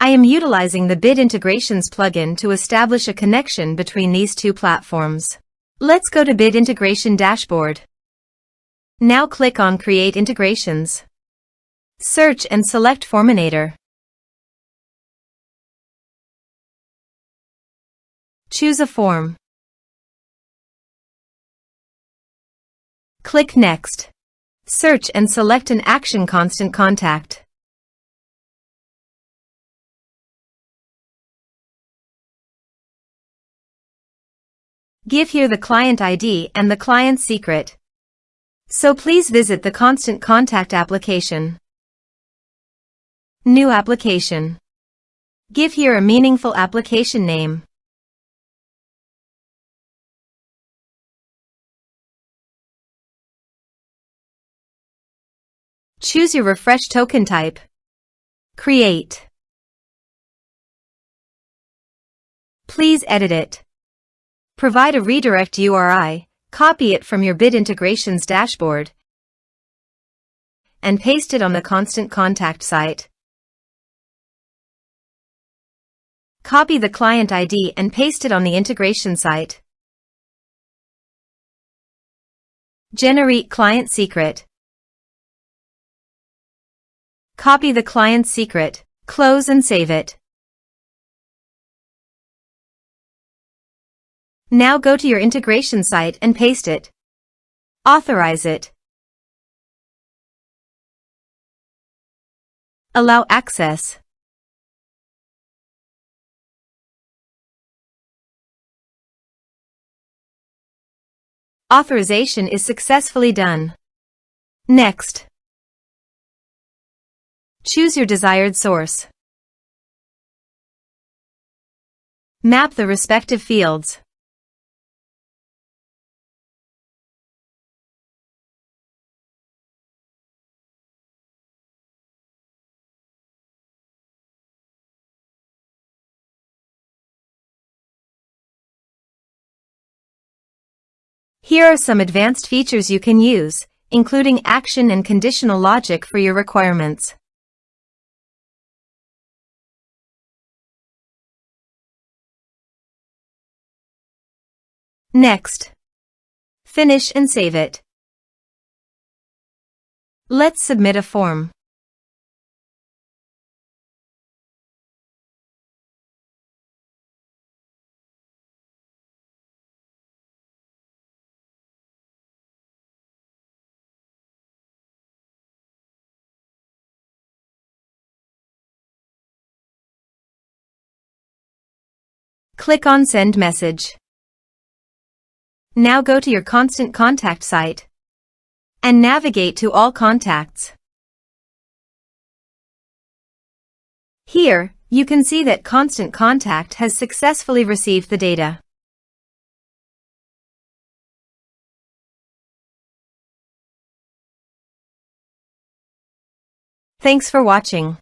I am utilizing the Bid Integrations plugin to establish a connection between these two platforms. Let's go to Bid Integration Dashboard. Now click on Create Integrations. Search and select Forminator. Choose a form. Click Next. Search and select an action constant contact. Give here the client ID and the client's secret. So please visit the Constant Contact application. New application. Give here a meaningful application name. Choose your refresh token type. Create. Please edit it. Provide a redirect URI, copy it from your Bid Integrations dashboard, and paste it on the Constant Contact site. Copy the client ID and paste it on the integration site. Generate client secret. Copy the client's secret, close and save it. Now go to your integration site and paste it. Authorize it. Allow access. Authorization is successfully done. Next. Choose your desired source. Map the respective fields. Here are some advanced features you can use, including action and conditional logic for your requirements. Next. Finish and save it. Let's submit a form. Click on Send Message. Now go to your Constant Contact site and navigate to All Contacts. Here, you can see that Constant Contact has successfully received the data. Thanks for watching.